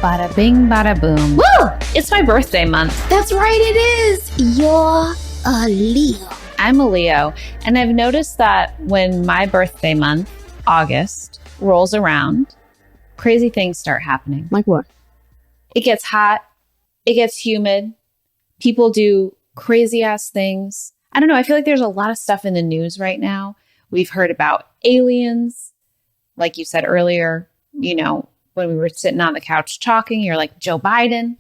Bada bing, bada boom. Woo! It's my birthday month. That's right, it is. You're a Leo. I'm a Leo, and I've noticed that when my birthday month, August, rolls around, crazy things start happening. Like what? It gets hot. It gets humid. People do crazy ass things. I don't know. I feel like there's a lot of stuff in the news right now. We've heard about aliens. Like you said earlier, you know, when we were sitting on the couch talking, you're like, Joe Biden.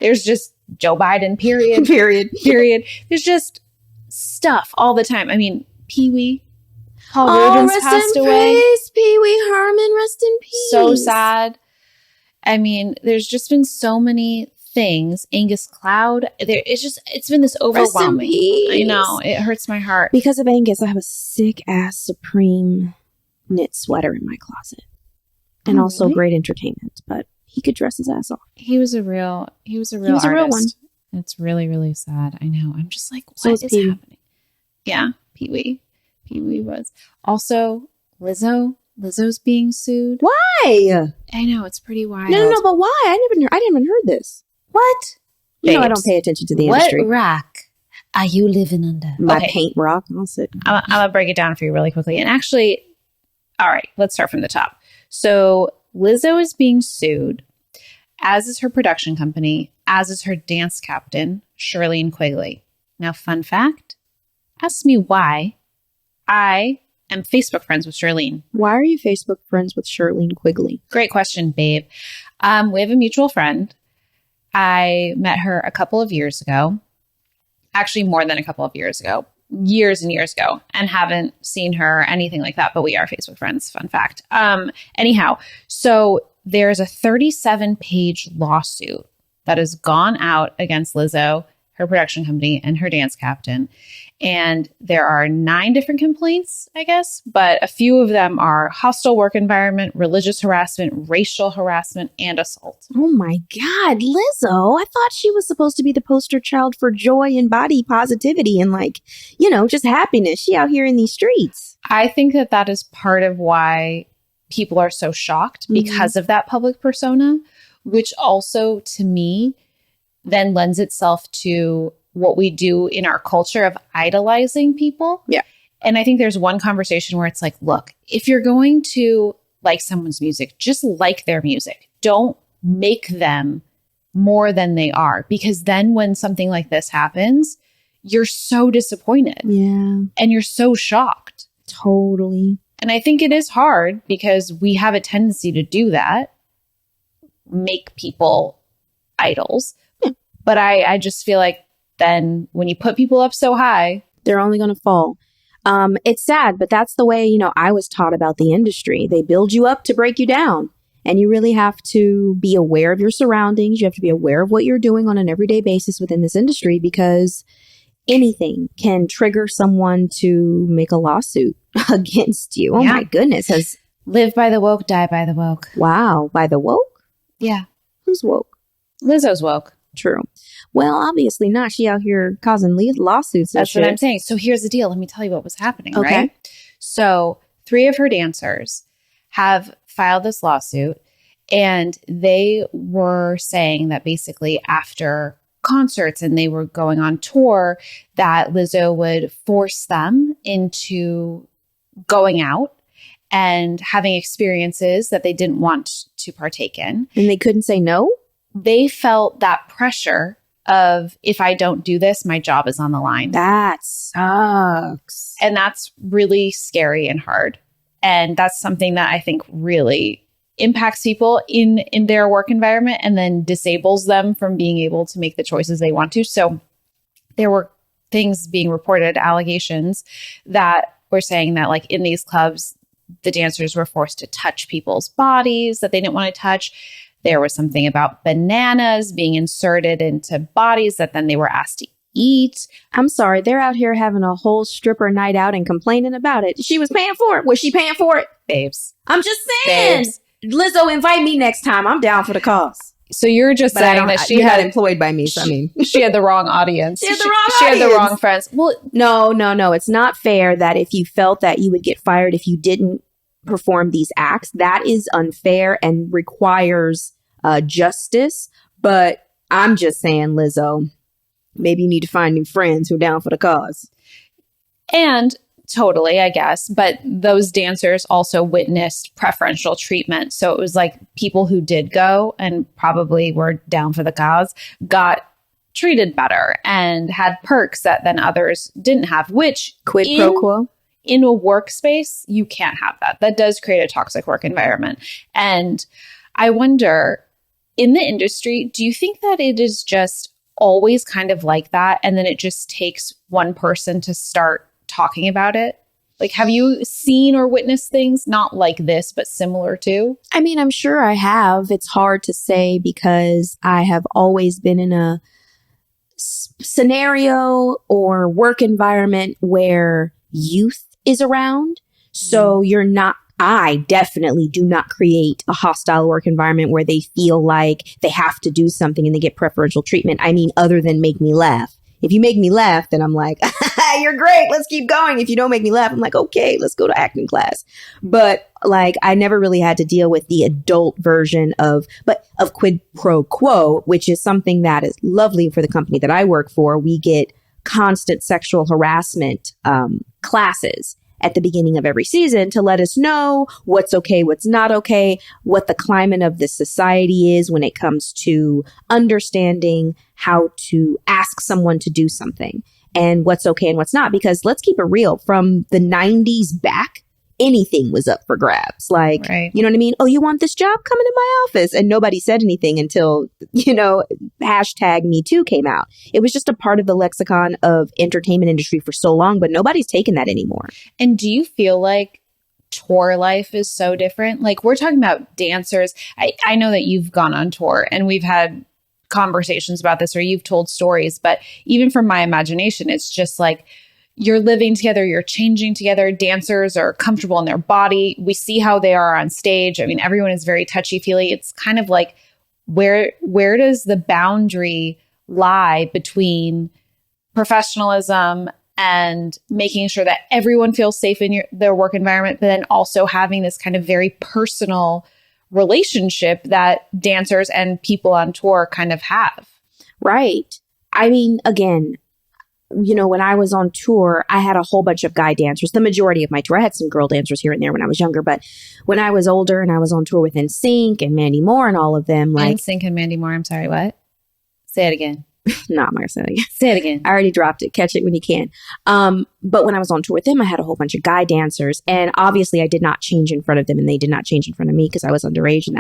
There's just Joe Biden, period. Period. There's just stuff all the time. I mean, Pee-wee. Paul Rubens passed away. Pee-wee Herman, rest in peace. So sad. I mean, there's just been so many things. Angus Cloud. It's been this overwhelming. I know. It hurts my heart. Because of Angus, I have a sick ass Supreme knit sweater in my closet. And also really? Great entertainment, but he could dress his ass off. He was a real artist. A real one. It's really, really sad. I know. I'm just like, So what is Pee-wee. happening? Yeah, Pee-wee. Pee-wee was. Also, Lizzo's being sued. Why? I know, it's pretty wild. No, but why? I didn't even heard this. What? You know I Babes, don't pay attention to the industry. What rock are you living under? My Okay, paint rock. I'll sit. I'm going to break it down for you really quickly. And actually, all right, let's start from the top. So Lizzo is being sued, as is her production company, as is her dance captain, Shirlene Quigley. Now, fun fact, ask me why I am Facebook friends with Shirlene. Why are you Facebook friends with Shirlene Quigley? Great question, babe. We have a mutual friend. I met her a couple of years ago. Actually, more than a couple of years ago. Years and years ago, and haven't seen her, anything like that, but we are Facebook friends. Fun fact. Anyhow, so there's a 37-page lawsuit that has gone out against Lizzo, her production company, and her dance captain. And there are 9 different complaints, I guess, but a few of them are hostile work environment, religious harassment, racial harassment, and assault. Oh my God, Lizzo. I thought she was supposed to be the poster child for joy and body positivity and just happiness. She out here in these streets. I think that is part of why people are so shocked because of that public persona, which also to me then lends itself to what we do in our culture of idolizing people. Yeah. And I think there's one conversation where it's like, look, if you're going to like someone's music, just like their music. Don't make them more than they are. Because then when something like this happens, you're so disappointed. Yeah. And you're so shocked. Totally. And I think it is hard because we have a tendency to do that. Make people idols. Yeah. But I just feel like then when you put people up so high, they're only going to fall. It's sad, but that's the way, I was taught about the industry. They build you up to break you down. And you really have to be aware of your surroundings. You have to be aware of what you're doing on an everyday basis within this industry, because anything can trigger someone to make a lawsuit against you. Oh my goodness. Live by the woke, die by the woke. Wow. By the woke? Yeah. Who's woke? Lizzo's woke. True. Well, obviously not. She out here causing lawsuits. That's what I'm saying. So here's the deal. Let me tell you what was happening, Okay. right? So 3 of her dancers have filed this lawsuit, and they were saying that basically after concerts and they were going on tour, that Lizzo would force them into going out and having experiences that they didn't want to partake in. And they couldn't say no? They felt that pressure of, if I don't do this, my job is on the line. That sucks. And that's really scary and hard. And that's something that I think really impacts people in their work environment and then disables them from being able to make the choices they want to. So there were things being reported, allegations that were saying that like in these clubs, the dancers were forced to touch people's bodies that they didn't want to touch. There was something about bananas being inserted into bodies that then they were asked to eat. I'm sorry. They're out here having a whole stripper night out and complaining about it. She was paying for it. Was she paying for it? Babes. I'm just saying. Babes. Lizzo, invite me next time. I'm down for the cause. So you're just saying that she had employed by me. So I mean, she had the wrong audience. She had the wrong She had the audience. wrong friends. Well, no. It's not fair that if you felt that you would get fired if you didn't perform these acts, that is unfair and requires justice. But I'm just saying, Lizzo, maybe you need to find new friends who are down for the cause. And totally, I guess. But those dancers also witnessed preferential treatment. So it was like people who did go and probably were down for the cause got treated better and had perks that then others didn't have, which Quid pro quo. In a workspace, you can't have that. That does create a toxic work environment. And I wonder, in the industry, do you think that it is just always kind of like that, and then it just takes one person to start talking about it? Like, have you seen or witnessed things not like this, but similar to? I mean, I'm sure I have. It's hard to say because I have always been in a scenario or work environment where youth is around. So I definitely do not create a hostile work environment where they feel like they have to do something and they get preferential treatment. I mean, other than make me laugh. If you make me laugh, then I'm like, you're great. Let's keep going. If you don't make me laugh, I'm like, okay, let's go to acting class. But like, I never really had to deal with the adult version of quid pro quo, which is something that is lovely for the company that I work for. We get constant sexual harassment classes at the beginning of every season to let us know what's okay, what's not okay, what the climate of the society is when it comes to understanding how to ask someone to do something and what's okay and what's not. Because let's keep it real, from the 90s back, anything was up for grabs. Like, right. You know what I mean? Oh, you want this job? Come into my office. And nobody said anything until, hashtag Me Too came out. It was just a part of the lexicon of entertainment industry for so long, but nobody's taken that anymore. And do you feel like tour life is so different? Like, we're talking about dancers. I know that you've gone on tour and we've had conversations about this, or you've told stories, but even from my imagination, it's just like, you're living together, you're changing together. Dancers are comfortable in their body. We see how they are on stage. I mean, everyone is very touchy-feely. It's kind of like, where does the boundary lie between professionalism and making sure that everyone feels safe in their work environment, but then also having this kind of very personal relationship that dancers and people on tour kind of have? Right. I mean, again, when I was on tour, I had a whole bunch of guy dancers. The majority of my tour, I had some girl dancers here and there when I was younger. But when I was older and I was on tour with NSYNC and Mandy Moore and all of them, like NSYNC and Mandy Moore. I'm sorry, what? Say it again. No, I'm not gonna say it again. Say it again. I already dropped it. Catch it when you can. But when I was on tour with them, I had a whole bunch of guy dancers, and obviously I did not change in front of them, and they did not change in front of me because I was underage, and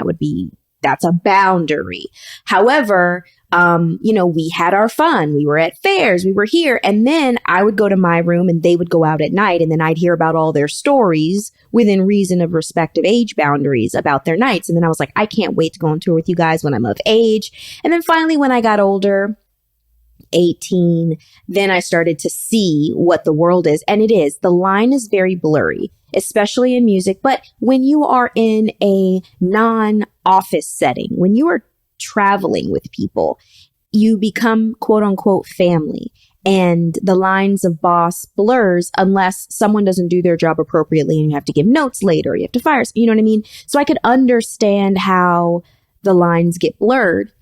that's a boundary. However, we had our fun. We were at fairs. We were here. And then I would go to my room and they would go out at night. And then I'd hear about all their stories within reason of respective age boundaries about their nights. And then I was like, I can't wait to go on tour with you guys when I'm of age. And then finally, when I got older, 18, then I started to see what the world is. And the line is very blurry, especially in music. But when you are in a non-office setting, when you are traveling with people, you become quote unquote family, and the lines of boss blurs unless someone doesn't do their job appropriately and you have to give notes later, you have to fire, you know what I mean? So I could understand how the lines get blurred.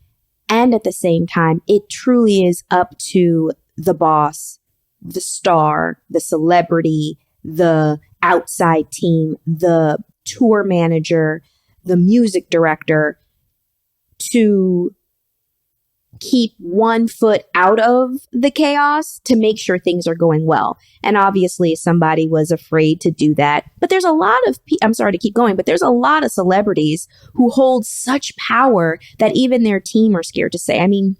And at the same time, it truly is up to the boss, the star, the celebrity, the outside team, the tour manager, the music director, to keep one foot out of the chaos to make sure things are going well. And obviously somebody was afraid to do that. But there's a lot of, I'm sorry to keep going, but there's a lot of celebrities who hold such power that even their team are scared to say. I mean,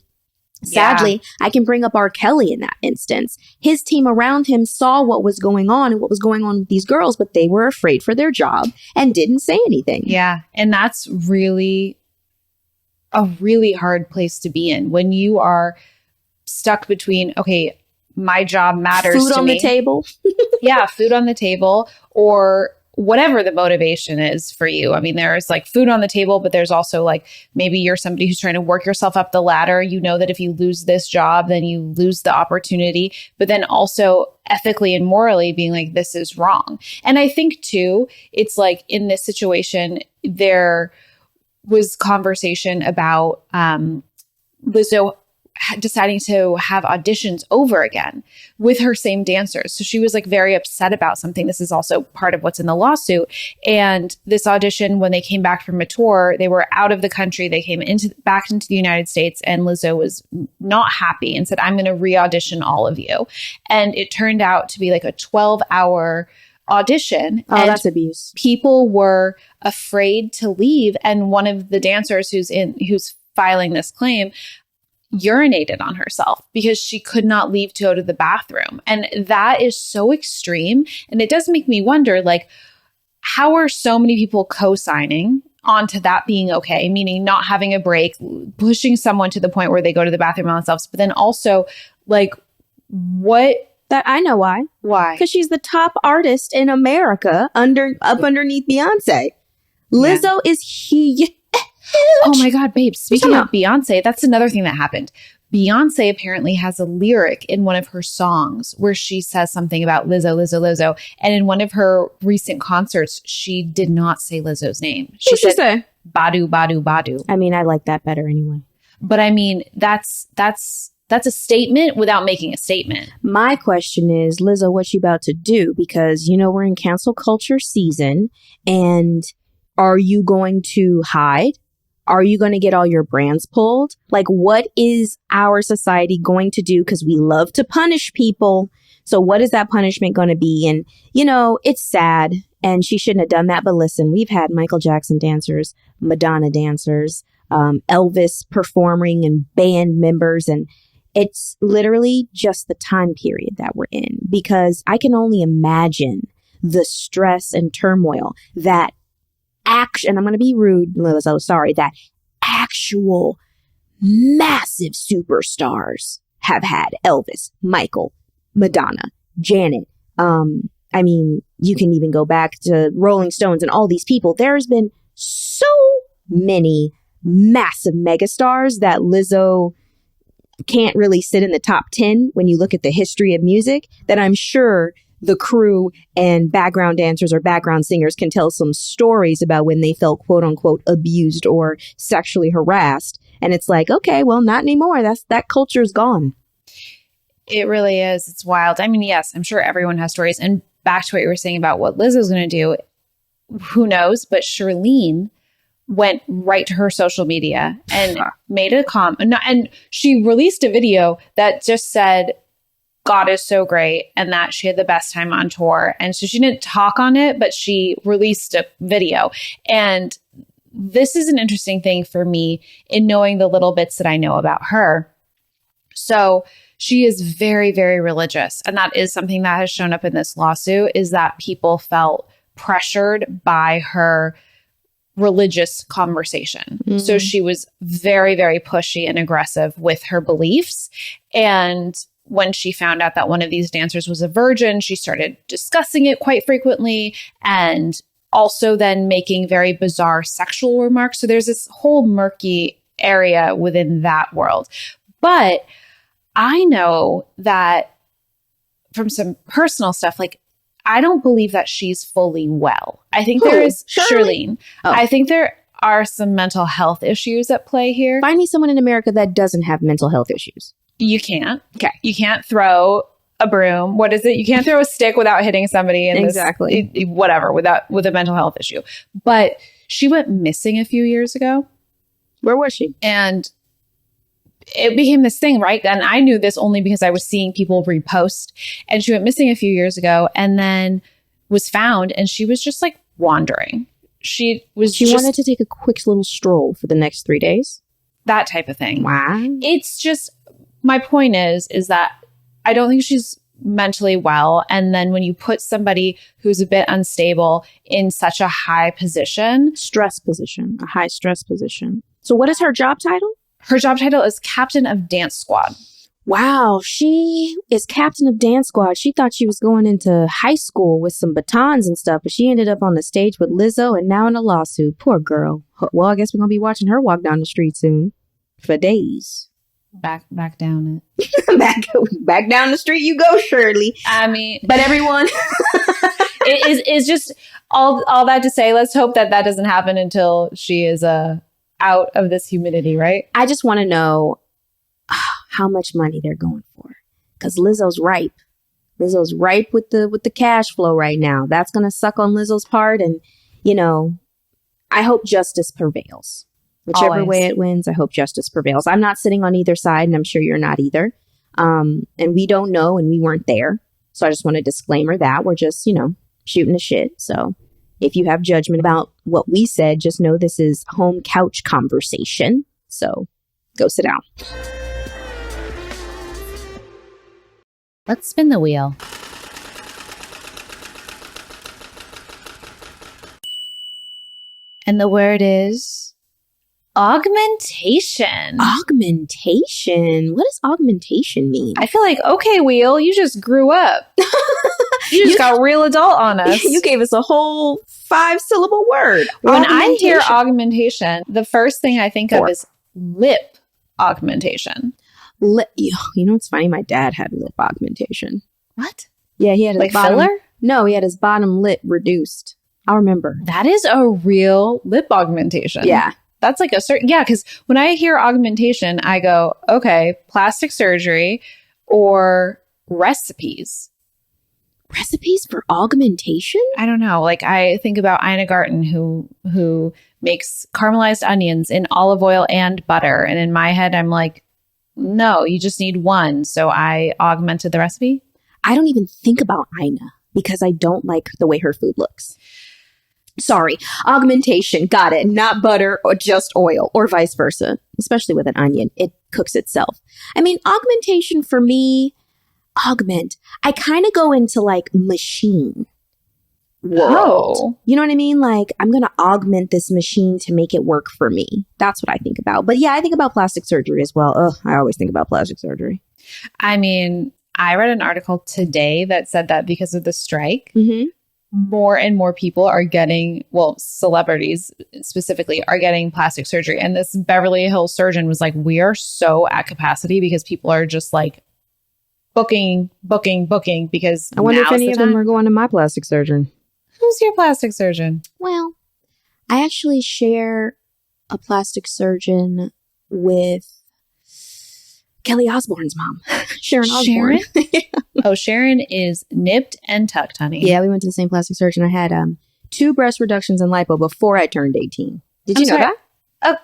sadly, I can bring up R. Kelly in that instance. His team around him saw what was going on and what was going on with these girls, but they were afraid for their job and didn't say anything. Yeah. And that's really a really hard place to be in when you are stuck between, okay, my job matters to me. Food on the table. Yeah, food on the table, or whatever the motivation is for you. I mean, there's like food on the table, but there's also like, maybe you're somebody who's trying to work yourself up the ladder. You know that if you lose this job, then you lose the opportunity, but then also ethically and morally being like, this is wrong. And I think too, it's like in this situation, was conversation about Lizzo deciding to have auditions over again with her same dancers. So she was like very upset about something. This is also part of what's in the lawsuit. And this audition, when they came back from a tour, they were out of the country. They came back into the United States, and Lizzo was not happy and said, I'm going to re-audition all of you. And it turned out to be like a 12-hour audition. Oh, that's abuse. People were afraid to leave. And one of the dancers who's filing this claim urinated on herself because she could not leave to go to the bathroom. And that is so extreme. And it does make me wonder, like, how are so many people co-signing onto that being okay? Meaning not having a break, pushing someone to the point where they go to the bathroom on themselves. But then also, like, what? That I know why. Why? Because she's the top artist in America underneath Beyonce. Lizzo is huge. Oh my God, babe. Speaking of Beyonce, that's another thing that happened. Beyonce apparently has a lyric in one of her songs where she says something about Lizzo, Lizzo, Lizzo. And in one of her recent concerts, she did not say Lizzo's name. She said Badu, Badu, Badu. I mean, I like that better anyway. But I mean, that's a statement without making a statement. My question is, Lizzo, what you about to do? Because, you know, we're in cancel culture season. And are you going to hide? Are you going to get all your brands pulled? Like, what is our society going to do? Because we love to punish people. So what is that punishment going to be? And, you know, it's sad. And she shouldn't have done that. But listen, we've had Michael Jackson dancers, Madonna dancers, Elvis performing, and band members. And it's literally just the time period that we're in. Because I can only imagine the stress and turmoil that and I'm going to be rude, Lizzo, sorry, that actual massive superstars have had. Elvis, Michael, Madonna, Janet. I mean, you can even go back to Rolling Stones and all these people. There's been so many massive megastars that Lizzo can't really sit in the top 10 when you look at the history of music, that I'm sure the crew and background dancers or background singers can tell some stories about when they felt, quote unquote, abused or sexually harassed. And it's like, okay, well, not anymore. That culture is gone. It really is. It's wild. I mean, yes, I'm sure everyone has stories. And back to what you were saying about what Lizzo's going to do, who knows? But Charlene went right to her social media and made a comment. And she released a video that just said, God is so great, and that she had the best time on tour. And so she didn't talk on it, but she released a video. And this is an interesting thing for me in knowing the little bits that I know about her. So she is very, very religious. And that is something that has shown up in this lawsuit, is that people felt pressured by her religious conversation. Mm-hmm. So she was very, very pushy and aggressive with her beliefs. And when she found out that one of these dancers was a virgin, she started discussing it quite frequently, and also then making very bizarre sexual remarks. So there's this whole murky area within that world. But I know that from some personal stuff, like, I don't believe that she's fully well. I think there is Charlene. Oh. I think there are some mental health issues at play here. Find me someone in America that doesn't have mental health issues. You can't. Okay. You can't throw a broom. What is it? You can't throw a stick without hitting somebody. In exactly. With a mental health issue. But she went missing a few years ago. Where was she? And it became this thing, right? And I knew this only because I was seeing people repost. And she went missing a few years ago and then was found, and she was just like wandering. She wanted to take a quick little stroll for the next 3 days. That type of thing. Wow. It's just, my point is that I don't think she's mentally well. And then when you put somebody who's a bit unstable in such a high position. A high stress position. So what is her job title? Her job title is Captain of Dance Squad. Wow, she is Captain of Dance Squad. She thought she was going into high school with some batons and stuff, but she ended up on the stage with Lizzo and now in a lawsuit. Poor girl. Well, I guess we're going to be watching her walk down the street soon. For days. Back down it. back down the street you go, Shirley. I mean, but everyone, it is just all that to say. Let's hope that doesn't happen until she is out of this humidity, right? I just want to know how much money they're going for. Because Lizzo's ripe. Lizzo's ripe with the cash flow right now. That's going to suck on Lizzo's part. And, you know, I hope justice prevails. Whichever Always. way it wins, I hope justice prevails. I'm not sitting on either side, and I'm sure you're not either. And we don't know, and we weren't there. So I just want to disclaimer that. We're just, you know, shooting the shit. So if you have judgment about what we said, just know this is home couch conversation. So go sit down. Let's spin the wheel. And the word is augmentation. Augmentation? What does augmentation mean? I feel like, okay, wheel, you just grew up. You just got real adult on us. You gave us a whole 5-syllable word. When I hear augmentation, the first thing I think of is lip augmentation. You know, it's funny. My dad had lip augmentation. What? Yeah, he had his Like bottom, filler? No, he had his bottom lip reduced. I remember. That is a real lip augmentation. Yeah. That's like a certain, yeah, because when I hear augmentation, I go, okay, plastic surgery or recipes. Recipes for augmentation? I don't know. Like I think about Ina Garten who makes caramelized onions in olive oil and butter. And in my head, I'm like, no, you just need one. So I augmented the recipe. I don't even think about Ina because I don't like the way her food looks. Sorry. Augmentation. Got it. Not butter or just oil or vice versa, especially with an onion. It cooks itself. I mean, augmentation for me, I kind of go into like machine world. Oh. You know what I mean? Like I'm going to augment this machine to make it work for me. That's what I think about. But yeah, I think about plastic surgery as well. Ugh, I always think about plastic surgery. I mean, I read an article today that said that because of the strike, more and more people are getting, well, celebrities specifically are getting plastic surgery. And this Beverly Hills surgeon was like, we are so at capacity because people are just like booking because I wonder if now's any the of them time. are going to my plastic surgeon. Who's your plastic surgeon? Well, I actually share a plastic surgeon with Kelly Osbourne's mom, Sharon Osbourne. Oh, Sharon is nipped and tucked, honey. Yeah, we went to the same plastic surgeon. I had 2 breast reductions and lipo before I turned 18. Did you know that? Oh,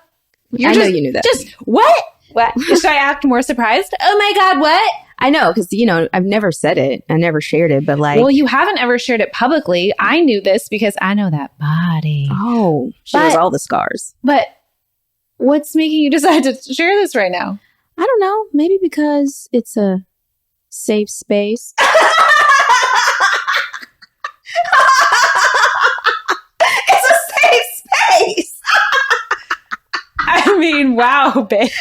I know you knew that. Just what? What? Should I act more surprised? Oh my God, what? I know, because, you know, I've never said it. I never shared it, but like... Well, you haven't ever shared it publicly. I knew this because I know that body. Oh, she has all the scars. But what's making you decide to share this right now? I don't know. Maybe because it's a safe space. It's a safe space. I mean, wow, babes.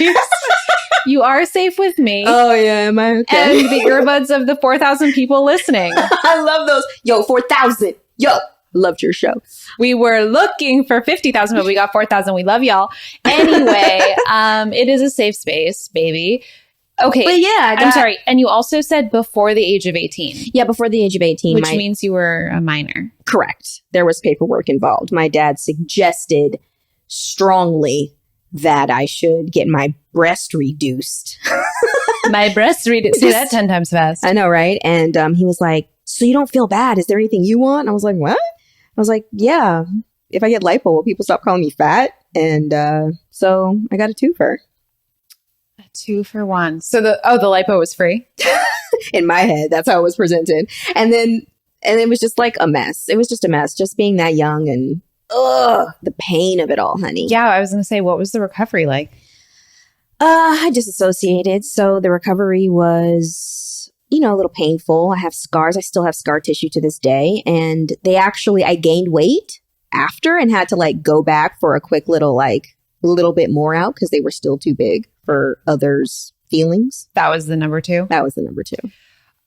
You are safe with me. Oh, yeah. Am I okay? And the earbuds of the 4,000 people listening. I love those. Yo, 4,000. Yo, loved your show. We were looking for 50,000, but we got 4,000. We love y'all. Anyway, it is a safe space, baby. Okay. But yeah, I'm sorry. And you also said before the age of 18. Yeah, before the age of 18. Which means you were a minor. Correct. There was paperwork involved. My dad suggested strongly that I should get my breast reduced. My breast reduced. Say that 10 times fast. I know, right? And he was like, so you don't feel bad? Is there anything you want? And I was like, what? I was like, yeah. If I get lipo, will people stop calling me fat? And so I got a twofer. A 2 for 1. So the lipo was free? In my head, that's how it was presented. And it was just like a mess. It was just a mess. Just being that young and the pain of it all, honey. Yeah, I was going to say, what was the recovery like? I disassociated. So the recovery was, you know, a little painful. I have scars. I still have scar tissue to this day. And I gained weight after and had to like go back for a quick little bit more out because they were still too big for others' feelings. That was the number 2? That was the number 2.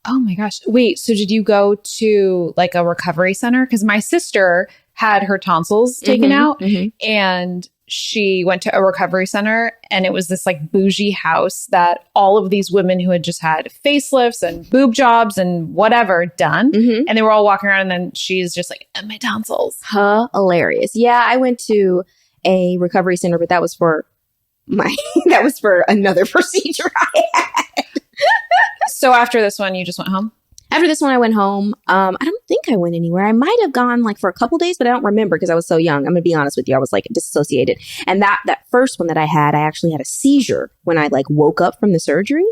Oh my gosh. Wait, so did you go to like a recovery center? Because my sister had her tonsils taken out and she went to a recovery center and it was this like bougie house that all of these women who had just had facelifts and boob jobs and whatever done. And they were all walking around and then she's just like, my tonsils. Hilarious. Yeah, I went to a recovery center, but that was for that was for another procedure I had. So after this one, you just went home? After this one, I went home. I don't think I went anywhere. I might have gone like for a couple days, but I don't remember because I was so young. I'm going to be honest with you. I was like disassociated. And that first one that I actually had a seizure when I like woke up from the surgery.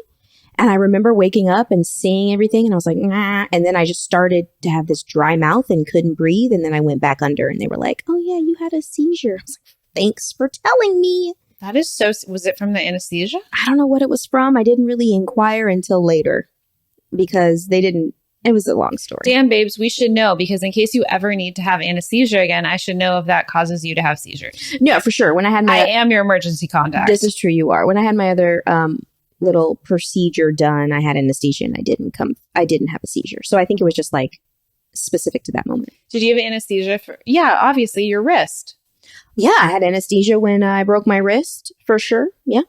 And I remember waking up and seeing everything. And I was like, nah. And then I just started to have this dry mouth and couldn't breathe. And then I went back under and they were like, oh yeah, you had a seizure. I was like, thanks for telling me. That is so, was it from the anesthesia? I don't know what it was from. I didn't really inquire until later. Because it was a long story. Damn, babes, we should know because in case you ever need to have anesthesia again, I should know if that causes you to have seizures. No, for sure. When I had I am your emergency contact. This is true, you are. When I had my other little procedure done, I had anesthesia and I didn't have a seizure. So I think it was just like specific to that moment. Did you have anesthesia for, yeah, obviously your wrist. Yeah, I had anesthesia when I broke my wrist, for sure. Yeah.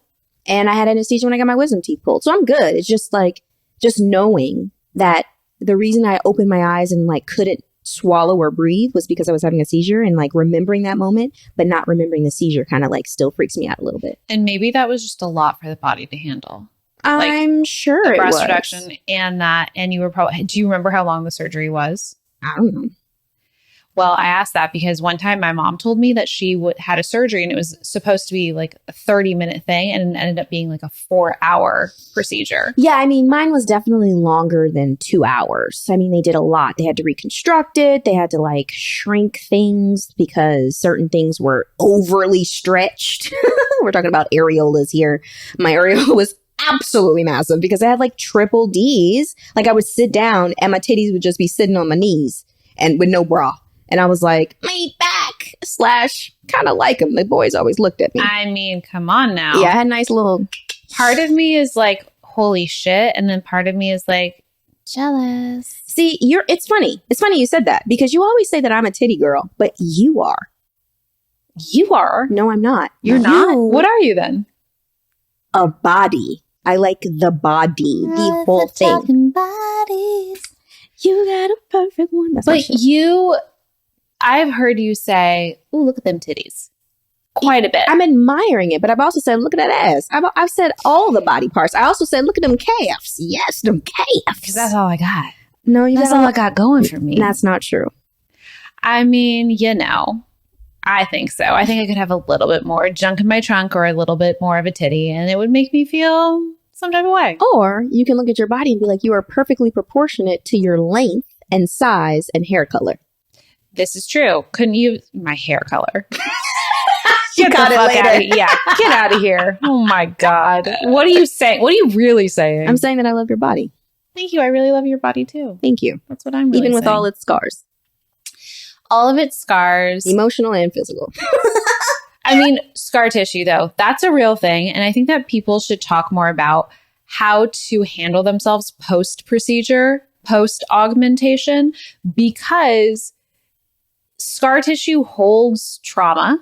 And I had anesthesia when I got my wisdom teeth pulled. So I'm good. It's just like, just knowing that the reason I opened my eyes and like couldn't swallow or breathe was because I was having a seizure, and like remembering that moment, but not remembering the seizure kind of like still freaks me out a little bit. And maybe that was just a lot for the body to handle. I'm sure the it breast was. reduction and you were probably, do you remember how long the surgery was? I don't know. Well, I asked that because one time my mom told me that she had a surgery and it was supposed to be like a 30-minute thing and it ended up being like a 4-hour procedure. Yeah, I mean, mine was definitely longer than 2 hours. I mean, they did a lot. They had to reconstruct it. They had to like shrink things because certain things were overly stretched. We're talking about areolas here. My areola was absolutely massive because I had like triple D's. Like I would sit down and my titties would just be sitting on my knees and with no bra. And I was like, laid back / kind of like him. The boys always looked at me. I mean, come on now. Yeah, I had a nice little... Part of me is like, holy shit. And then part of me is like, jealous. See, it's funny. It's funny you said that because you always say that I'm a titty girl, but you are. You are? No, I'm not. You're not? What are you then? A body. I like the body, the whole thing. Bodies. You got a perfect one. That's but I've heard you say, "Ooh, look at them titties," quite a bit. I'm admiring it, but I've also said, "Look at that ass." I've said all the body parts. I also said, "Look at them calves." Yes, them calves. Because that's all I got. No, that's all I got going for me. That's not true. I mean, I think so. I think I could have a little bit more junk in my trunk or a little bit more of a titty, and it would make me feel some type of way. Or you can look at your body and be like, you are perfectly proportionate to your length and size and hair color. This is true. Couldn't you? My hair color. You got it later. Yeah, get out of here. Oh my God. What are you saying? What are you really saying? I'm saying that I love your body. Thank you. I really love your body too. Thank you. That's what I'm really Even with saying. all its scars. All of its scars. Emotional and physical. I mean, scar tissue though, that's a real thing. And I think that people should talk more about how to handle themselves post-procedure, post-augmentation, because scar tissue holds trauma,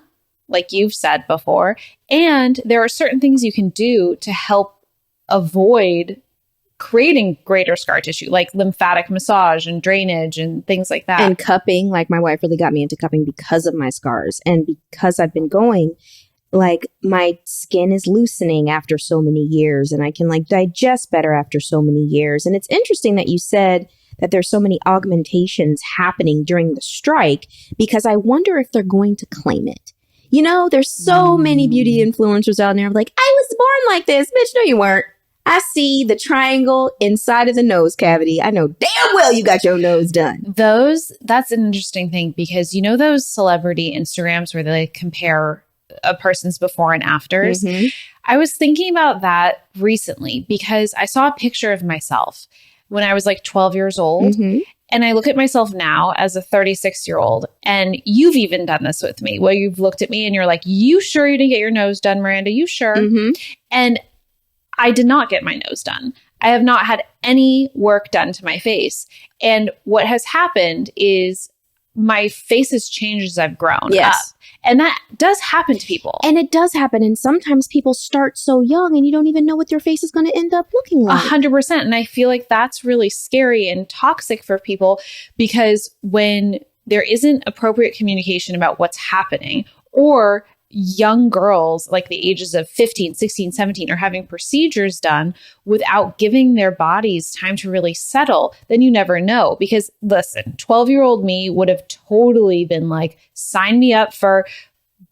like you've said before, and there are certain things you can do to help avoid creating greater scar tissue, like lymphatic massage and drainage and things like that. And cupping, like my wife really got me into cupping because of my scars. And because I've been going, like my skin is loosening after so many years and I can like digest better after so many years. And it's interesting that you said that there's so many augmentations happening during the strike because I wonder if they're going to claim it. You know, there's so many beauty influencers out there like, I was born like this. Bitch, no, you weren't. I see the triangle inside of the nose cavity. I know damn well you got your nose done. That's an interesting thing because you know those celebrity Instagrams where they compare a person's before and afters? Mm-hmm. I was thinking about that recently because I saw a picture of myself when I was like 12 years old. Mm-hmm. And I look at myself now as a 36-year-old, and you've even done this with me, where you've looked at me and you're like, you sure you didn't get your nose done, Miranda? You sure? Mm-hmm. And I did not get my nose done. I have not had any work done to my face. And what has happened is my face has changed as I've grown up. And that does happen to people. And it does happen. And sometimes people start so young and you don't even know what your face is going to end up looking like. 100%. And I feel like that's really scary and toxic for people because when there isn't appropriate communication about what's happening, or young girls like the ages of 15, 16, 17 are having procedures done without giving their bodies time to really settle, then you never know. Because listen, 12-year-old me would have totally been like, sign me up for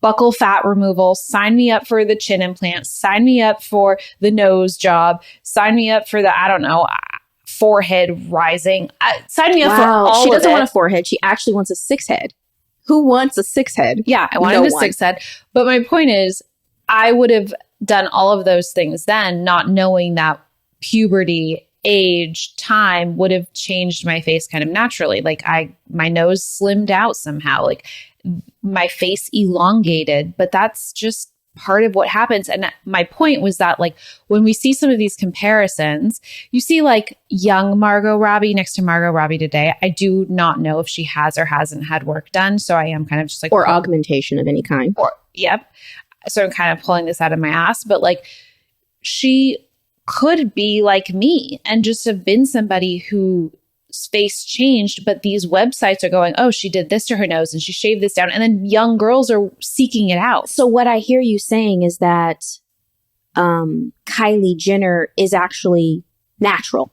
buccal fat removal, sign me up for the chin implant, sign me up for the nose job, sign me up for the, I don't know, forehead rising. Sign me up for all of it. She doesn't want a forehead. She actually wants a 6-head. Who wants a 6-head? Yeah, I wanted a 6-head. But my point is, I would have done all of those things then, not knowing that puberty, age, time would have changed my face kind of naturally. Like my nose slimmed out somehow. Like my face elongated, but that's just part of what happens. And my point was that like when we see some of these comparisons, you see like young Margot Robbie next to Margot Robbie today. I do not know if she has or hasn't had work done. So I am kind of just like, or augmentation of any kind. Yep. So I'm kind of pulling this out of my ass, but like she could be like me and just have been somebody whose face changed, but these websites are going, oh, she did this to her nose and she shaved this down. And then young girls are seeking it out. So what I hear you saying is that Kylie Jenner is actually natural.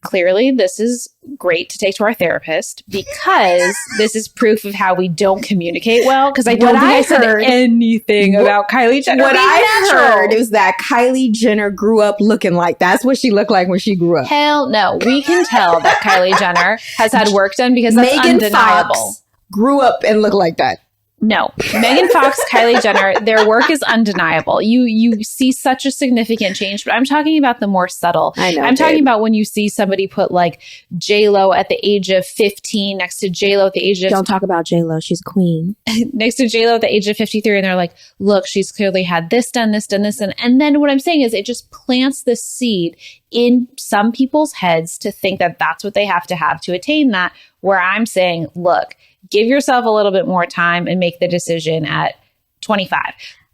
Clearly, this is great to take to our therapist because this is proof of how we don't communicate well. Because I don't think I said anything about Kylie Jenner. What I heard is that Kylie Jenner grew up looking like that's what she looked like when she grew up. Hell no. We can tell that Kylie Jenner has had work done because that's undeniable. Fox grew up and looked like that. No, Megan Fox, Kylie Jenner, their work is undeniable. You see such a significant change, but I'm talking about the more subtle. I know. I'm talking about when you see somebody put like J-Lo at the age of 15 next to J-Lo at the age of... Don't talk about J-Lo. She's a queen. Next to J-Lo at the age of 53. And they're like, look, she's clearly had this done, this done, this done. And then what I'm saying is it just plants this seed in some people's heads to think that that's what they have to attain that, where I'm saying, look, give yourself a little bit more time and make the decision at 25.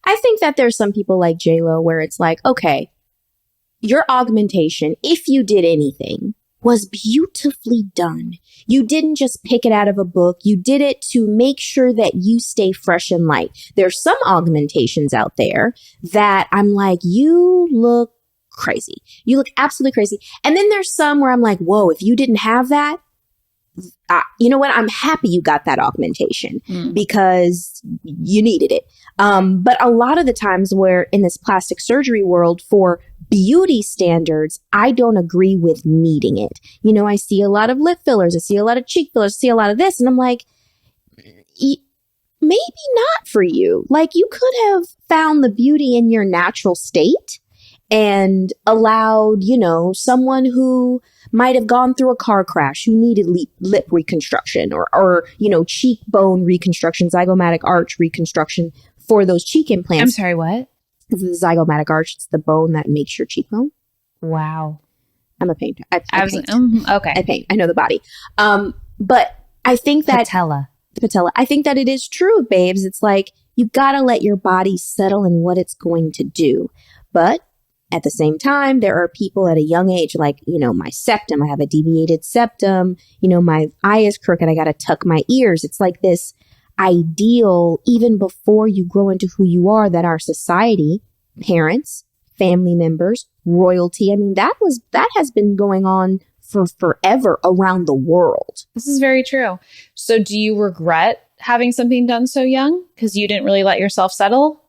I think that there's some people like J-Lo where it's like, okay, your augmentation, if you did anything, was beautifully done. You didn't just pick it out of a book. You did it to make sure that you stay fresh and light. There's some augmentations out there that I'm like, you look crazy. You look absolutely crazy. And then there's some where I'm like, whoa, if you didn't have that, you know what? I'm happy you got that augmentation because you needed it. But a lot of the times where in this plastic surgery world for beauty standards, I don't agree with needing it. You know, I see a lot of lip fillers. I see a lot of cheek fillers. I see a lot of this. And I'm like, maybe not for you. Like you could have found the beauty in your natural state and allowed, you know, someone who might have gone through a car crash who needed lip reconstruction or, you know, cheekbone reconstruction, zygomatic arch reconstruction for those cheek implants. I'm sorry, what? The zygomatic arch, it's the bone that makes your cheekbone. Wow. I'm a painter. I paint. Okay. I paint. I know the body. But I think that... Patella. I think that it is true, babes. It's like, you gotta let your body settle in what it's going to do. But at the same time, there are people at a young age, like, you know, my septum, I have a deviated septum, you know, my eye is crooked, I got to tuck my ears. It's like this ideal, even before you grow into who you are, that our society, parents, family members, royalty, I mean, that has been going on for forever around the world. This is very true. So do you regret having something done so young because you didn't really let yourself settle?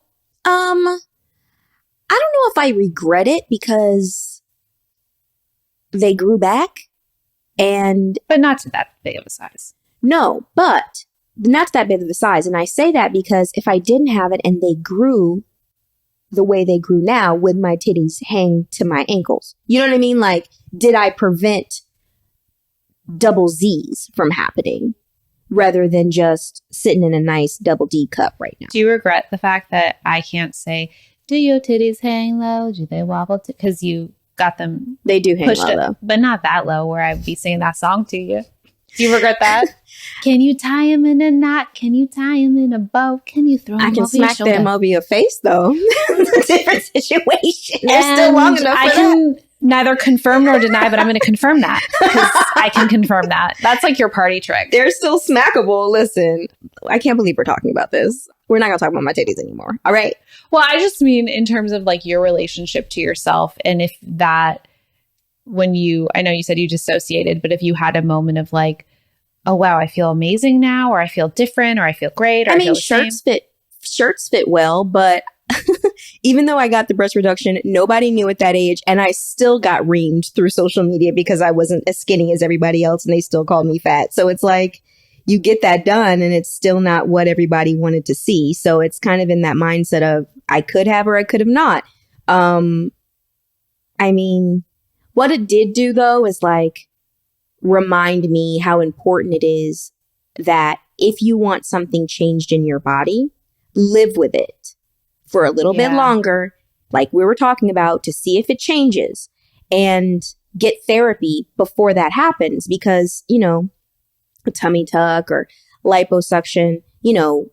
I don't know if I regret it because they grew back but not to that big of a size. No, but not to that big of a size. And I say that because if I didn't have it and they grew the way they grew now, would my titties hang to my ankles? You know what I mean? Like, did I prevent double Z's from happening rather than just sitting in a nice double D cup right now? Do you regret the fact that I can't say, do your titties hang low? Do they wobble? Because you got them. They do hang low, though. But not that low where I'd be singing that song to you. Do you regret that? Can you tie him in a knot? Can you tie him in a bow? Can you throw him I can over your smack shoulder? them over your face, though. It's a different situation. They're still long enough I for can that. neither confirm nor deny, but I'm going to confirm that because I can confirm that. That's like your party trick. They're still smackable. Listen, I can't believe we're talking about this. we're not going to talk about my titties anymore. All right. Well, I just mean in terms of like your relationship to yourself, and if that, I know you said you dissociated, but if you had a moment of like, oh wow, I feel amazing now, or I feel different, or I feel great, or I feel the shirts fit well, but even though I got the breast reduction, nobody knew at that age, and I still got reamed through social media because I wasn't as skinny as everybody else, and they still called me fat. So it's like, you get that done, and it's still not what everybody wanted to see. So it's kind of in that mindset of, I could have or I could have not. I mean, what it did do, though, is like remind me how important it is that if you want something changed in your body, live with it for a little bit longer, like we were talking about, to see if it changes, and get therapy before that happens. Because, you know, a tummy tuck or liposuction, you know,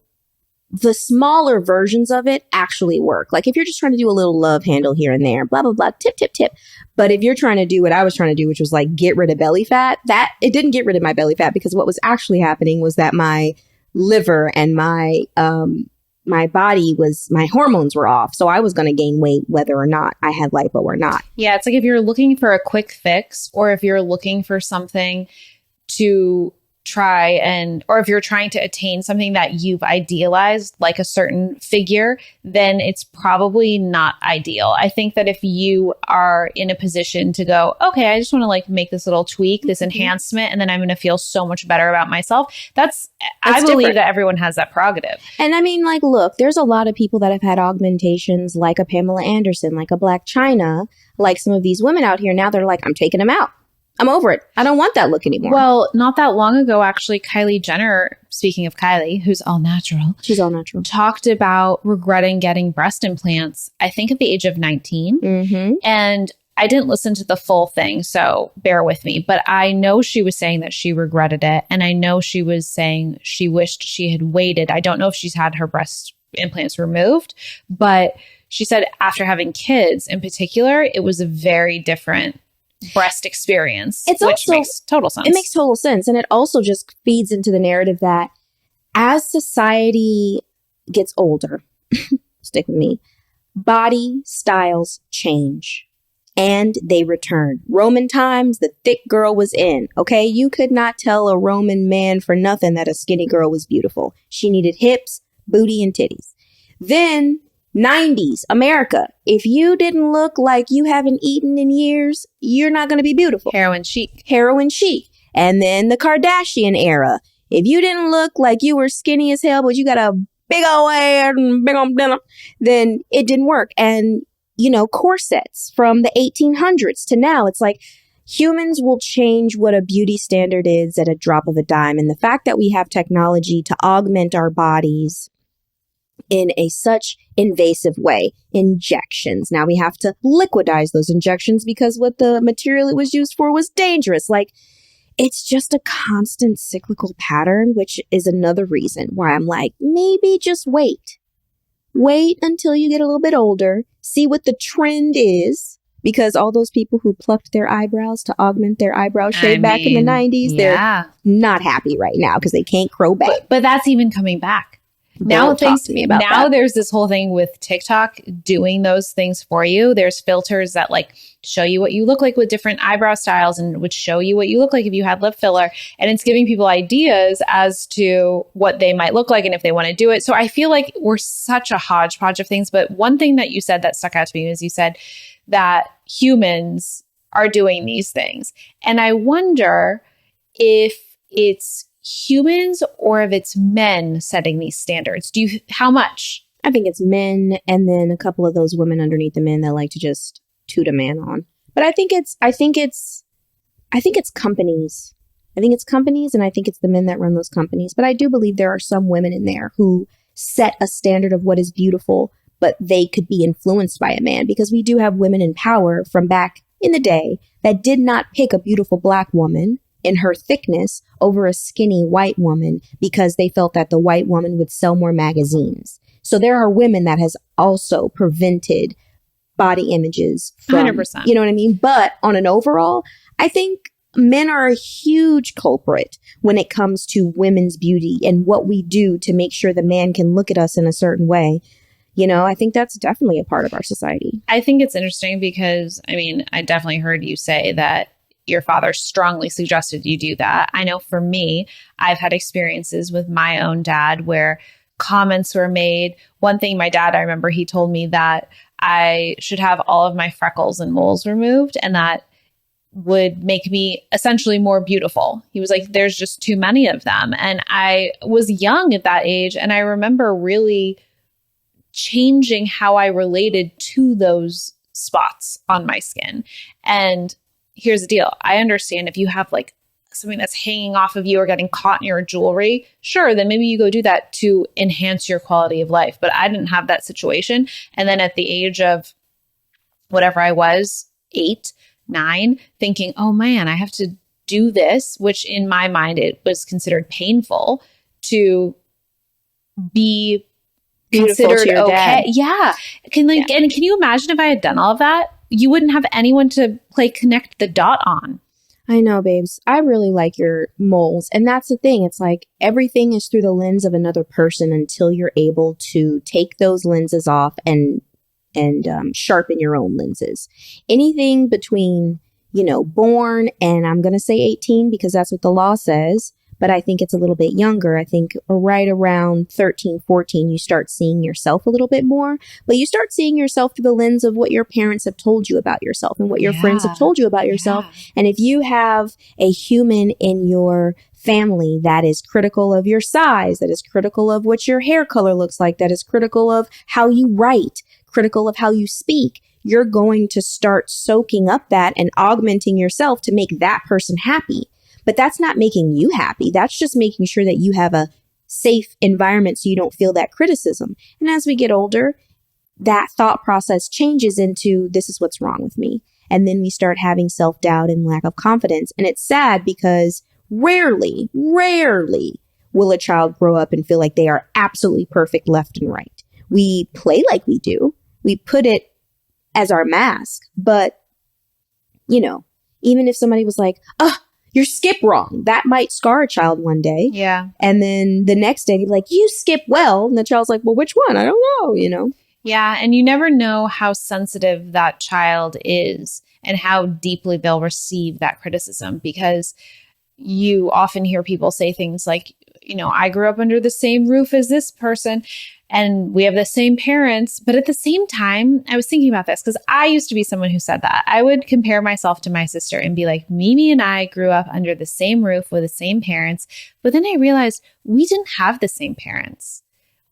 the smaller versions of it actually work. Like if you're just trying to do a little love handle here and there, blah, blah, blah, tip, tip, tip. But if you're trying to do what I was trying to do, which was like get rid of belly fat, that it didn't get rid of my belly fat, because what was actually happening was that my liver and my body my hormones were off. So I was going to gain weight whether or not I had lipo or not. Yeah. It's like if you're looking for a quick fix, or if you're looking for something to or if you're trying to attain something that you've idealized, like a certain figure, then it's probably not ideal. I think that if you are in a position to go, okay, I just want to like make this little tweak, this enhancement, and then I'm going to feel so much better about myself. I believe different. That everyone has that prerogative. And I mean, like, look, there's a lot of people that have had augmentations, like a Pamela Anderson, like a Blac Chyna, like some of these women out here. Now they're like, I'm taking them out. I'm over it. I don't want that look anymore. Well, not that long ago, actually, Kylie Jenner, speaking of Kylie, who's all natural. She's all natural. Talked about regretting getting breast implants, I think at the age of 19. Mm-hmm. And I didn't listen to the full thing, so bear with me. But I know she was saying that she regretted it. And I know she was saying she wished she had waited. I don't know if she's had her breast implants removed, but she said after having kids in particular, it was a very different breast experience, which makes total sense. It makes total sense. And it also just feeds into the narrative that as society gets older, stick with me, body styles change and they return. Roman times, the thick girl was in. Okay, you could not tell a Roman man for nothing that a skinny girl was beautiful. She needed hips, booty, and titties. Then 90s, America. If you didn't look like you haven't eaten in years, you're not going to be beautiful. Heroin chic. Heroin chic. And then the Kardashian era. If you didn't look like you were skinny as hell, but you got a big old hair and big old denim, then it didn't work. And, you know, corsets from the 1800s to now, it's like humans will change what a beauty standard is at a drop of a dime. And the fact that we have technology to augment our bodies in such invasive way, injections. Now we have to liquidize those injections because what the material it was used for was dangerous. Like, it's just a constant cyclical pattern, which is another reason why I'm like, maybe just wait. Wait until you get a little bit older, see what the trend is, because all those people who plucked their eyebrows to augment their eyebrow shape back in the 90s, they're not happy right now because they can't grow back. But that's even coming back. Now there's this whole thing with TikTok doing those things for you. There's filters that like show you what you look like with different eyebrow styles and would show you what you look like if you had lip filler. And it's giving people ideas as to what they might look like and if they want to do it. So I feel like we're such a hodgepodge of things. But one thing that you said that stuck out to me is you said that humans are doing these things. And I wonder if it's humans or if it's men setting these standards. How much? I think it's men, and then a couple of those women underneath the men that like to just toot a man on. But I think it's companies. I think it's companies, and I think it's the men that run those companies. But I do believe there are some women in there who set a standard of what is beautiful, but they could be influenced by a man, because we do have women in power from back in the day that did not pick a beautiful Black woman in her thickness over a skinny white woman because they felt that the white woman would sell more magazines. So there are women that has also prevented body images from, 100%. You know what I mean? But on an overall, I think men are a huge culprit when it comes to women's beauty and what we do to make sure the man can look at us in a certain way. You know, I think that's definitely a part of our society. I think it's interesting because, I mean, I definitely heard you say that your father strongly suggested you do that. I know for me, I've had experiences with my own dad where comments were made. One thing my dad, I remember he told me that I should have all of my freckles and moles removed, and that would make me essentially more beautiful. He was like, there's just too many of them. And I was young at that age. And I remember really changing how I related to those spots on my skin. And here's the deal. I understand if you have like something that's hanging off of you or getting caught in your jewelry, sure, then maybe you go do that to enhance your quality of life. But I didn't have that situation. And then at the age of whatever I was, 8, 9, thinking, oh man, I have to do this, which in my mind, it was considered painful to be considered okay. Dad. Yeah. And can you imagine if I had done all of that? You wouldn't have anyone to connect the dot on. I know, babes. I really like your moles. And that's the thing. It's like everything is through the lens of another person until you're able to take those lenses off and sharpen your own lenses. Anything between, born and I'm going to say 18 because that's what the law says, but I think it's a little bit younger. I think right around 13, 14, you start seeing yourself a little bit more, but you start seeing yourself through the lens of what your parents have told you about yourself and what your friends have told you about yourself. And if you have a human in your family that is critical of your size, that is critical of what your hair color looks like, that is critical of how you write, critical of how you speak, you're going to start soaking up that and augmenting yourself to make that person happy. But that's not making you happy. That's just making sure that you have a safe environment so you don't feel that criticism. And as we get older, that thought process changes into this is what's wrong with me. And then we start having self-doubt and lack of confidence. And it's sad because rarely will a child grow up and feel like they are absolutely perfect left and right. We play like we do. We put it as our mask. But, even if somebody was like, you skip wrong, that might scar a child one day. Yeah. And then the next day, you're like, you skip well. And the child's like, well, which one? I don't know, Yeah. And you never know how sensitive that child is and how deeply they'll receive that criticism, because you often hear people say things like, I grew up under the same roof as this person and we have the same parents. But at the same time, I was thinking about this because I used to be someone who said that. I would compare myself to my sister and be like, Mimi and I grew up under the same roof with the same parents. But then I realized we didn't have the same parents.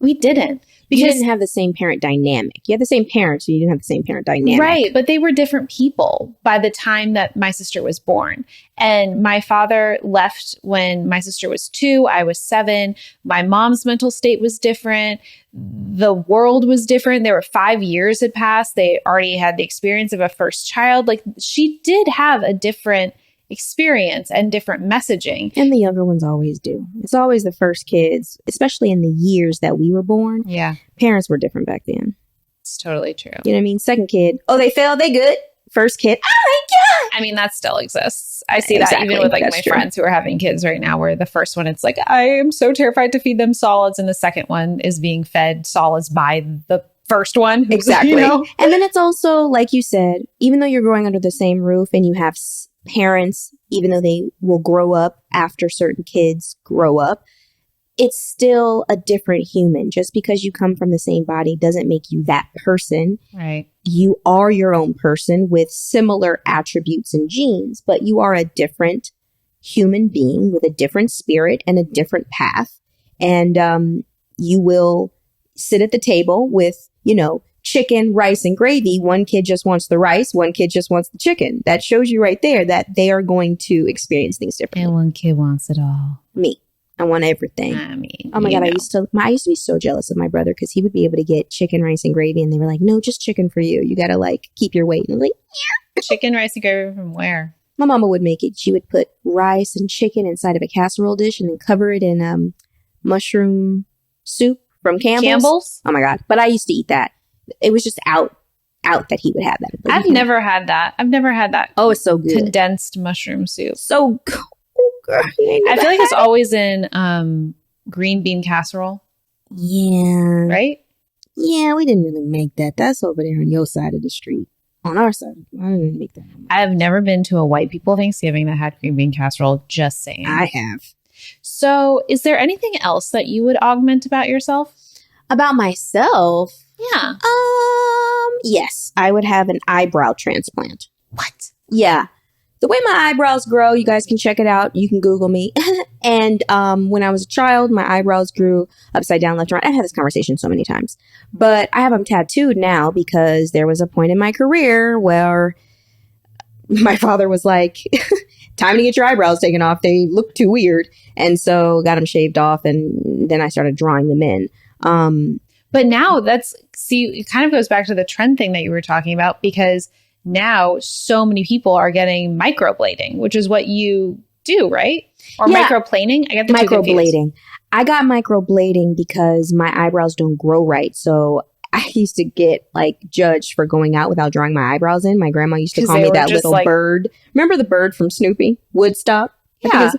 We didn't. Because you didn't have the same parent dynamic. You had the same parents, but you didn't have the same parent dynamic. Right. But they were different people by the time that my sister was born. And my father left when my sister was 2. I was 7. My mom's mental state was different. The world was different. There were 5 years had passed. They already had the experience of a first child. Like, she did have a different experience and different messaging. And the younger ones always do. It's always the first kids, especially in the years that we were born. Yeah. Parents were different back then. It's totally true. You know what I mean? Second kid, they failed, they good. First kid, oh my God. I mean, that still exists. I see that even with my friends who are having kids right now, where the first one, it's like, I am so terrified to feed them solids. And the second one is being fed solids by the first one. Exactly. And then it's also, like you said, even though you're growing under the same roof and you have parents, even though they will grow up after certain kids grow up, it's still a different human. Just because you come from the same body doesn't make you that person. Right. You are your own person with similar attributes and genes, but you are a different human being with a different spirit and a different path. And you will sit at the table with, chicken, rice, and gravy. One kid just wants the rice. One kid just wants the chicken. That shows you right there that they are going to experience things differently. And one kid wants it all. Me. I want everything. I mean, oh my God, I used to be so jealous of my brother because he would be able to get chicken, rice, and gravy. And they were like, no, just chicken for you. You got to keep your weight. And I was like, yeah. Chicken, rice, and gravy from where? My mama would make it. She would put rice and chicken inside of a casserole dish and then cover it in mushroom soup from Campbell's. Campbell's? Oh my God. But I used to eat that. It was just out. out that he would have that. But I've never had that. Oh, it's so good. Condensed mushroom soup. So good. Oh, girl, I feel like it's always in green bean casserole. Yeah. Right? Yeah, we didn't really make that. That's over there on your side of the street. On our side, I didn't make that. I've never been to a white people Thanksgiving that had green bean casserole. Just saying. I have. So is there anything else that you would augment about yourself? About myself? Yeah. Yes, I would have an eyebrow transplant. What? Yeah. The way my eyebrows grow, you guys can check it out. You can Google me. And when I was a child, my eyebrows grew upside down, left and right. I've had this conversation so many times. But I have them tattooed now because there was a point in my career where my father was like, time to get your eyebrows taken off. They look too weird. And so got them shaved off, and then I started drawing them in. But now it kind of goes back to the trend thing that you were talking about, because now so many people are getting microblading, which is what you do, right? Or microplaning? I get the two confused. Microblading. I got microblading because my eyebrows don't grow right. So I used to get judged for going out without drawing my eyebrows in. My grandma used to call me that little bird. Remember the bird from Snoopy? Woodstock? Yeah.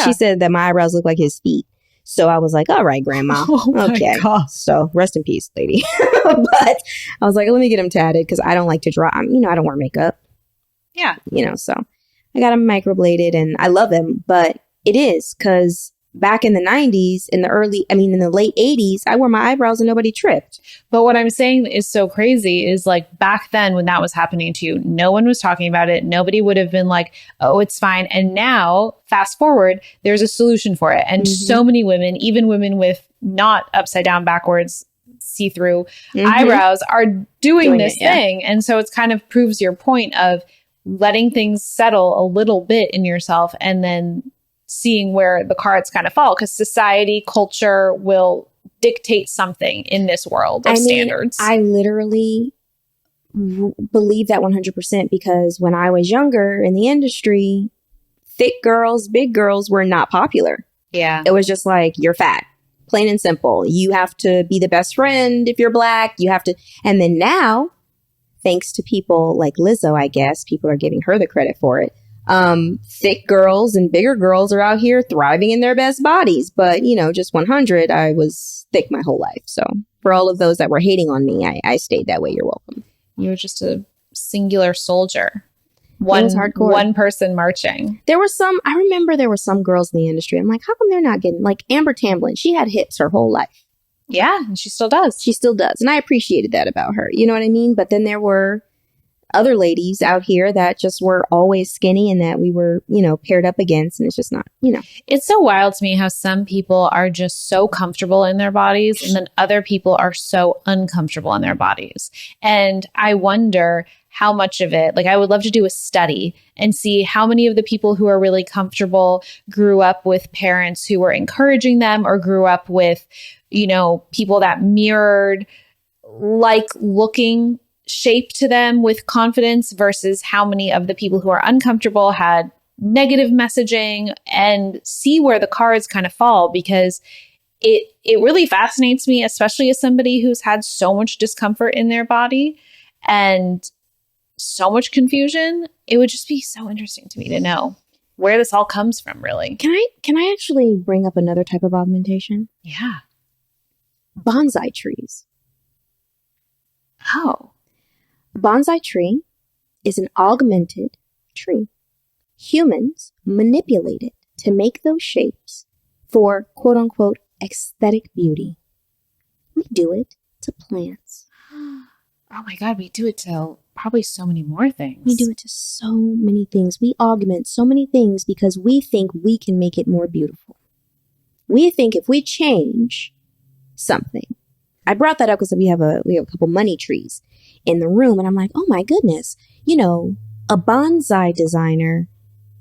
She said that my eyebrows look like his feet. So I was like, all right, grandma. Okay. God. So rest in peace, lady. But I was like, let me get them tatted because I don't like to draw. I don't wear makeup. Yeah. So I got them microbladed and I love them. But it is because back in the 90s, in the late 80s, I wore my eyebrows and nobody tripped. But what I'm saying is so crazy is back then when that was happening to you, no one was talking about it. Nobody would have been like, oh, it's fine. And now, fast forward, there's a solution for it. And so many women, even women with not upside down, backwards, see-through eyebrows are doing this thing. And so it kind of proves your point of letting things settle a little bit in yourself and then seeing where the cards kind of fall, because society, culture will dictate something in this world of standards. I literally believe that 100% because when I was younger in the industry, thick girls, big girls were not popular. Yeah. It was just like, you're fat, plain and simple. You have to be the best friend if you're black. You have to. And then now, thanks to people like Lizzo, I guess, people are giving her the credit for it. Thick girls and bigger girls are out here thriving in their best bodies. But, just 100, I was thick my whole life. So for all of those that were hating on me, I stayed that way. You're welcome. You were just a singular soldier. One person marching. I remember there were some girls in the industry. I'm like, how come they're not getting, Amber Tamblyn? She had hips her whole life. Yeah, and she still does. She still does. And I appreciated that about her. You know what I mean? But then there were other ladies out here that just were always skinny and that we were, paired up against. And it's just not, It's so wild to me how some people are just so comfortable in their bodies and then other people are so uncomfortable in their bodies. And I wonder how much of it, I would love to do a study and see how many of the people who are really comfortable grew up with parents who were encouraging them or grew up with, people that mirrored looking shape to them with confidence versus how many of the people who are uncomfortable had negative messaging, and see where the cards kind of fall, because it really fascinates me, especially as somebody who's had so much discomfort in their body and so much confusion. It would just be so interesting to me to know where this all comes from, really. Can I actually bring up another type of augmentation? Yeah. Bonsai trees. Oh. A bonsai tree is an augmented tree. Humans manipulate it to make those shapes for quote unquote aesthetic beauty. We do it to plants. Oh my God, we do it to probably so many more things. We do it to so many things. We augment so many things because we think we can make it more beautiful. We think if we change something. I brought that up because we have a couple money trees in the room, and I'm like, oh my goodness, a bonsai designer,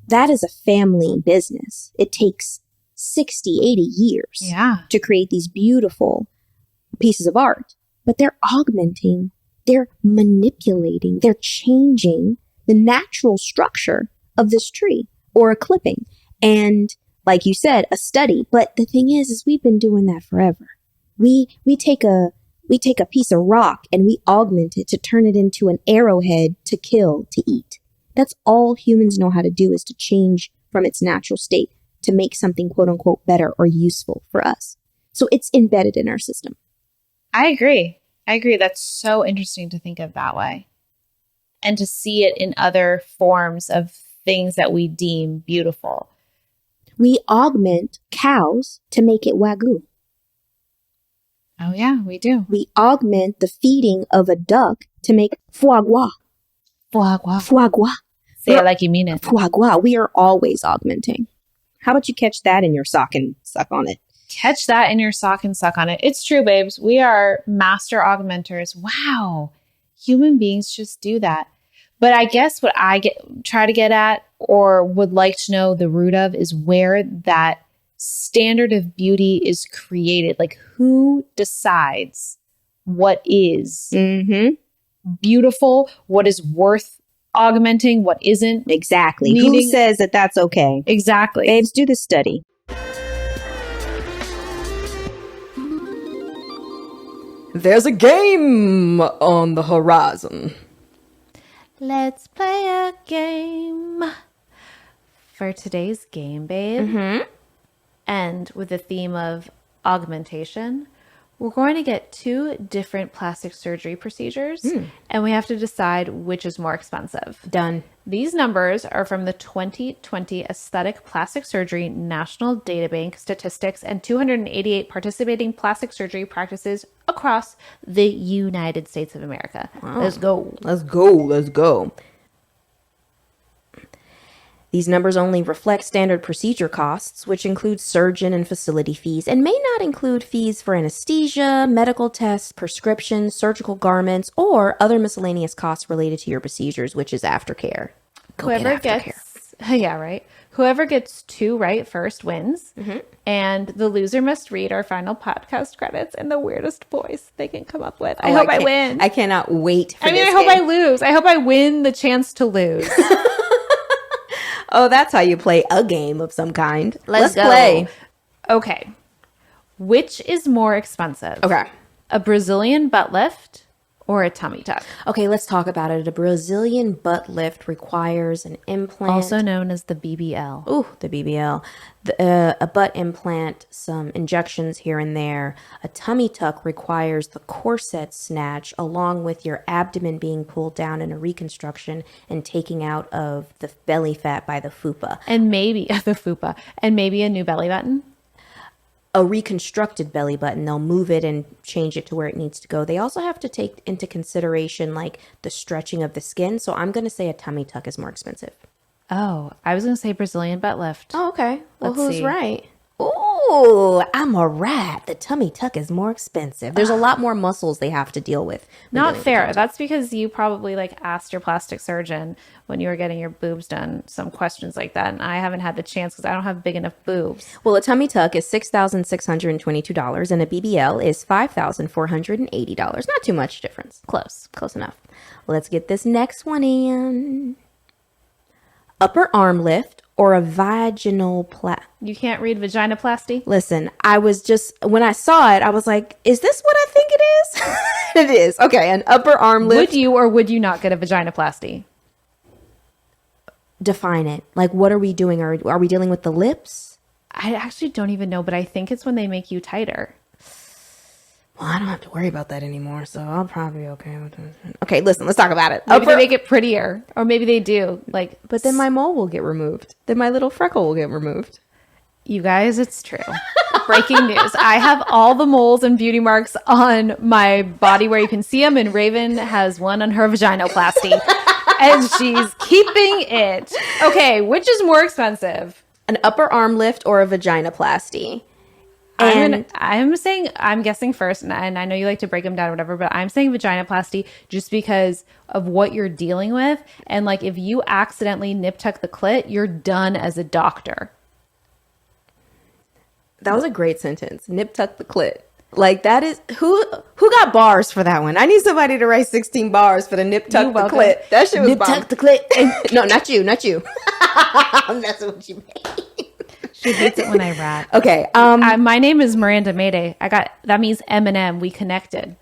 that is a family business. It takes 60, 80 years to create these beautiful pieces of art, but they're augmenting, they're manipulating, they're changing the natural structure of this tree or a clipping. And like you said, a study. But the thing is we've been doing that forever. We take a We take a piece of rock and we augment it to turn it into an arrowhead to kill, to eat. That's all humans know how to do, is to change from its natural state to make something quote unquote better or useful for us. So it's embedded in our system. I agree. That's so interesting to think of that way. And to see it in other forms of things that we deem beautiful. We augment cows to make it Wagyu. Oh, yeah, we do. We augment the feeding of a duck to make foie gras. Foie gras. Foie gras. Say it like you mean it. Foie gras. We are always augmenting. How about you catch that in your sock and suck on it? Catch that in your sock and suck on it. It's true, babes. We are master augmenters. Wow. Human beings just do that. But I guess what I try to get at, or would like to know the root of, is where that standard of beauty is created. Like, who decides what is beautiful, what is worth augmenting, what isn't? Exactly. Who says that that's okay? Exactly. Babes, do the study. There's a game on the horizon. Let's play a game. For today's game, babe, and with the theme of augmentation, we're going to get 2 different plastic surgery procedures, and we have to decide which is more expensive. Done. These numbers are from the 2020 Aesthetic Plastic Surgery National Databank statistics and 288 participating plastic surgery practices across the United States of America. Wow. Let's go. Let's go. These numbers only reflect standard procedure costs, which include surgeon and facility fees, and may not include fees for anesthesia, medical tests, prescriptions, surgical garments, or other miscellaneous costs related to your procedures, which is aftercare. Whoever gets 2 right first wins, and the loser must read our final podcast credits in the weirdest voice they can come up with. I hope I win. I cannot wait for this I hope game. I lose. I hope I win the chance to lose. Oh, that's how you play a game of some kind. Let's go. play. Okay. Which is more expensive? Okay. A Brazilian butt lift or a tummy tuck? Okay, let's talk about it. A Brazilian butt lift requires an implant. Also known as the BBL. Ooh, the BBL. A butt implant, some injections here and there. A tummy tuck requires the corset snatch along with your abdomen being pulled down in a reconstruction and taking out of the belly fat by the fupa. And maybe the fupa. And maybe a new belly button. A reconstructed belly button. They'll move it and change it to where it needs to go. They also have to take into consideration like the stretching of the skin. So I'm going to say a tummy tuck is more expensive. Oh, I was going to say Brazilian butt lift. Oh, okay. Well, Let's who's see. right? Ooh, I'm a rat. The tummy tuck is more expensive. There's a lot more muscles they have to deal with. Not fair. That's because you probably asked your plastic surgeon when you were getting your boobs done some questions like that. And I haven't had the chance because I don't have big enough boobs. Well, a tummy tuck is $6,622 and a BBL is $5,480. Not too much difference. Close enough. Let's get this next one in. Upper arm lift or a vaginal You can't read vaginoplasty? Listen, I was just, when I saw it, I was like, is this what I think it is? It is. Okay, an upper arm lift. Would you or would you not get a vaginoplasty? Define it. Like, what are we doing? Are we dealing with the lips? I actually don't even know, but I think it's when they make you tighter. Well, I don't have to worry about that anymore, so I'll probably be okay with this. Okay, listen, let's talk about it. Maybe they make it prettier, or maybe they do. But then my mole will get removed. Then my little freckle will get removed. You guys, it's true. Breaking news. I have all the moles and beauty marks on my body where you can see them, and Raven has one on her vaginoplasty, and she's keeping it. Okay, which is more expensive? An upper arm lift or a vaginoplasty? I'm guessing first, and I know you like to break them down or whatever, but I'm saying vaginoplasty just because of what you're dealing with. And if you accidentally nip tuck the clit, you're done as a doctor. That was a great sentence. Nip tuck the clit. That is, who got bars for that one? I need somebody to write 16 bars for the nip tuck the clit. That shit was nip bomb. tuck the clit. No, not you. That's what you made. She hates it when I rap. Okay. My name is Miranda Maday. That means Eminem. We connected.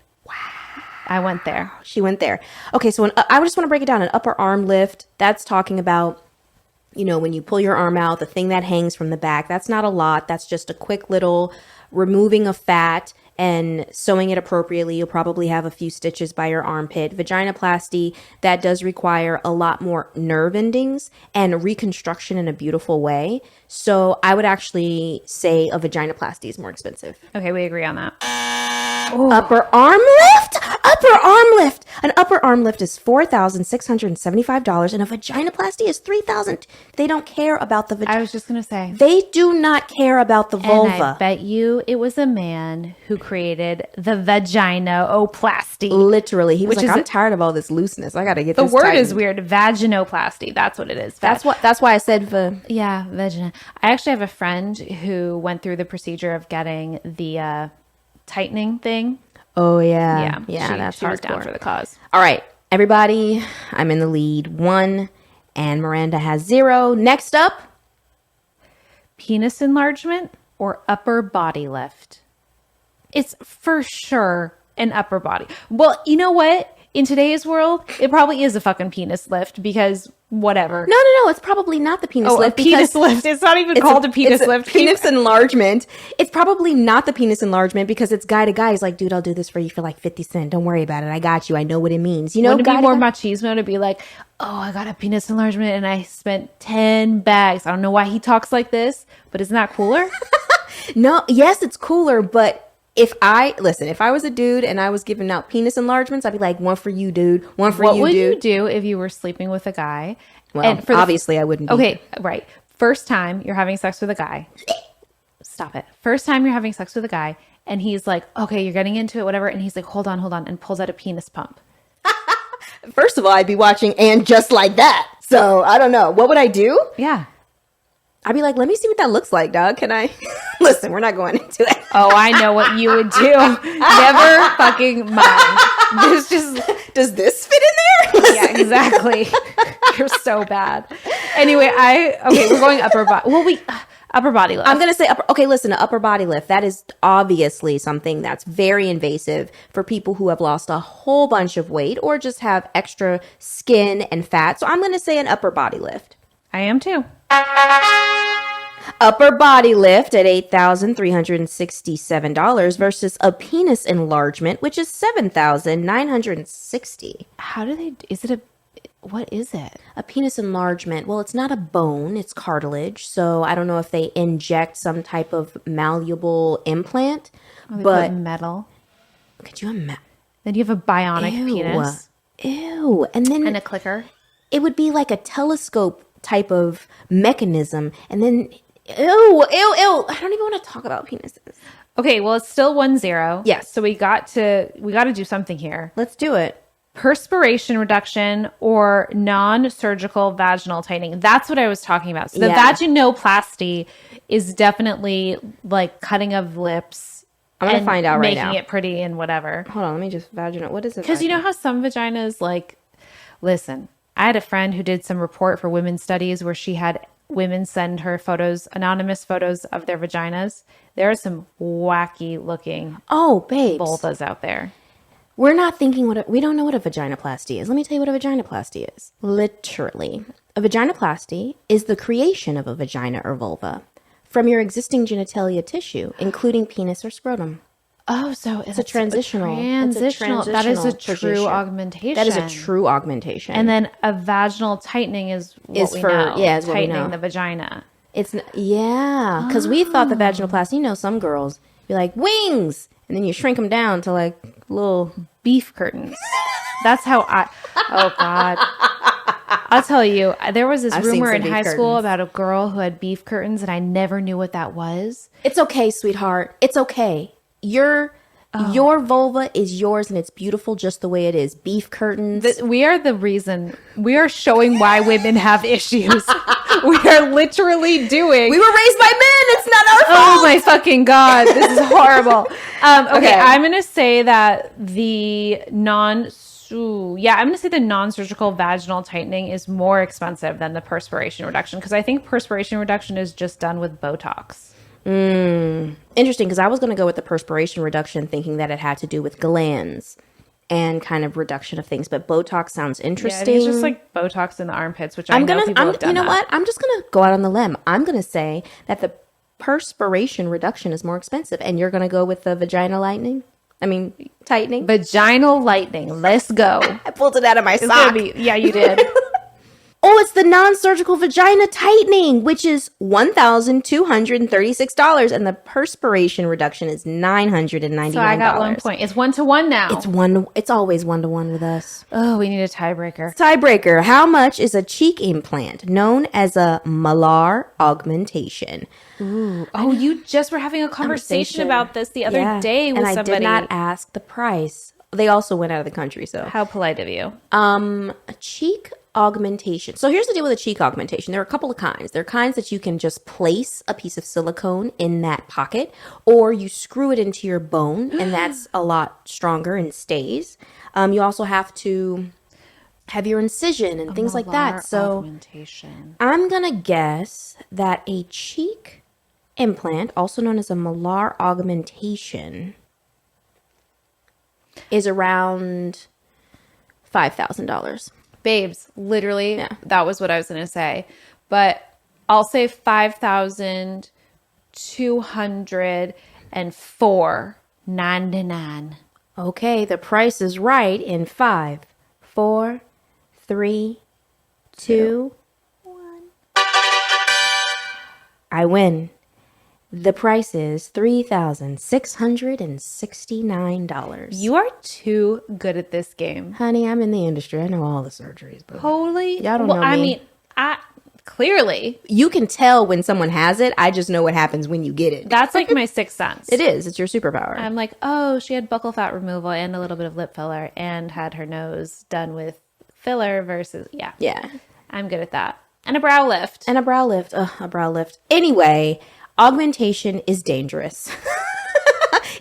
I went there. She went there. Okay, so I just want to break it down. An upper arm lift, that's talking about, you know, when you pull your arm out, the thing that hangs from the back. That's not a lot. That's just a quick little removing of fat and sewing it appropriately. You'll probably have a few stitches by your armpit. Vaginoplasty, that does require a lot more nerve endings and reconstruction in a beautiful way. So I would actually say a vaginoplasty is more expensive. Okay, we agree on that. Upper arm lift? Upper arm lift. An upper arm lift is $4,675 and a vaginoplasty is $3,000. They don't care about the I was just going to say. They do not care about the vulva. And I bet you it was a man who created the vagina-oplasty. Literally. He was like, I'm tired of all this looseness. I got to get the this word tightened. is weird. Vaginoplasty. That's what it is. That's why I said yeah, vagina. I actually have a friend who went through the procedure of getting the tightening thing. Oh yeah. Yeah, That's she was down for the cause. All right, everybody, I'm in the lead 1 and Miranda has 0. Next up, Penis enlargement or upper body lift. It's for sure an upper body. Well, you know what? In today's world, it probably is a fucking penis lift because whatever. No, it's probably not the penis lift. A penis lift. It's not even called a penis lift. Penis enlargement. It's probably not the penis enlargement because it's guy to guy. He's like, dude, I'll do this for you for like 50 cents. Don't worry about it. I got you. I know what it means. You know, wouldn't it be more machismo to be like, oh, I got a penis enlargement and I spent 10 bags. I don't know why he talks like this, but isn't that cooler? No, yes, it's cooler, but if I was a dude and I was giving out penis enlargements, I'd be like, one for you, dude. One for you, dude. What would you do if you were sleeping with a guy? Well, and obviously I wouldn't be. Okay, right. First time you're having sex with a guy. Stop it. First time you're having sex with a guy and he's like, okay, you're getting into it, whatever. And he's like, hold on, and pulls out a penis pump. First of all, I'd be watching and just like that. So I don't know. What would I do? Yeah. I'd be like, let me see what that looks like, dog. Can I? Listen, we're not going into it. Oh, I know what you would do. Never fucking mind. Does this fit in there? Listen. Yeah, exactly. You're so bad. Anyway, we're going upper body. Well, upper body lift. I'm going to say an upper body lift. That is obviously something that's very invasive for people who have lost a whole bunch of weight or just have extra skin and fat. So I'm going to say an upper body lift. I am too. Upper body lift at $8,367 versus a penis enlargement, which is $7,960. What is it? A penis enlargement. Well, it's not a bone, it's cartilage. So I don't know if they inject some type of malleable implant. But metal. Could you imagine? Then you have a bionic penis. Ew. And a clicker. It would be like a telescope type of mechanism. And then, ew. I don't even want to talk about penises. Okay, well, it's still 1-0. Yes. So we got to do something here. Let's do it. Perspiration reduction or non-surgical vaginal tightening. That's what I was talking about. So the vaginoplasty is definitely like cutting of lips. I'm going to find out right now. Making it pretty and whatever. Hold on, let me just vaginal. What is it? Because you know how some vaginas listen, I had a friend who did some report for women's studies where she had women send her anonymous photos of their vaginas. There are some wacky looking vulvas out there. We're not thinking we don't know what a vaginoplasty is. Let me tell you what a vaginoplasty is. Literally, a vaginoplasty is the creation of a vagina or vulva from your existing genitalia tissue, including penis or scrotum. Oh, so it's a transitional. That is a true augmentation. That is a true augmentation. And then a vaginal tightening is tightening the vagina. Because we thought the vaginoplasty. Some girls be like wings, and then you shrink them down to like little beef curtains. That's how oh God. I'll tell you, there was this rumor in high school about a girl who had beef curtains, and I never knew what that was. It's okay, sweetheart. It's okay. Your vulva is yours and it's beautiful just the way it is. Beef curtains. We are the reason. We are showing why women have issues. We are literally doing. We were raised by men. It's not our fault. Oh my fucking God. This is horrible. Okay, I'm going to say that the non-surgical vaginal tightening is more expensive than the perspiration reduction because I think perspiration reduction is just done with Botox. Interesting, because I was going to go with the perspiration reduction thinking that it had to do with glands. and kind of reduction of things. But Botox sounds Yeah, I interesting. think it's just like Botox in the armpits, which I know people have done. You know that. what? I'm just gonna go out on the limb. I'm gonna say that the perspiration reduction is more expensive, and you're gonna go with the vagina tightening. Vaginal lightning. Let's go. I pulled it out of my It's sock. gonna be, yeah, you did. Oh, it's the non-surgical vagina tightening, which is $1,236, and the perspiration reduction is $999. So I got 1 point. It's 1-1 now. It's always 1-to-1 with us. Oh, we need a tiebreaker. Tiebreaker. How much is a cheek implant known as a malar augmentation? Ooh. Oh, you just were having a conversation about this the other day with and somebody. I did not ask the price. They also went out of the country, so. How polite of you. A cheek augmentation. So here's the deal with a cheek augmentation. There are a couple of kinds. There are kinds that you can just place a piece of silicone in that pocket, or you screw it into your bone, and that's a lot stronger and stays. You also have to have your incision and things like that. So augmentation. I'm going to guess that a cheek implant, also known as a malar augmentation, is around $5,000. Babes, literally, that was what I was going to say. But I'll say $5,204.99. Okay, the price is right in 5, 4, 3, 2, 1. I win. The price is $3,669. You are too good at this game. Honey, I'm in the industry. I know all the surgeries. But Holy. Y'all don't know I me. mean, clearly. you can tell when someone has it. I just know what happens when you get it. That's like my sixth sense. It is. It's your superpower. I'm like, oh, she had buccal fat removal and a little bit of lip filler and had her nose done with filler versus, yeah. I'm good at that. And a brow lift. And a brow lift. Ugh, a brow lift. Anyway, augmentation is dangerous.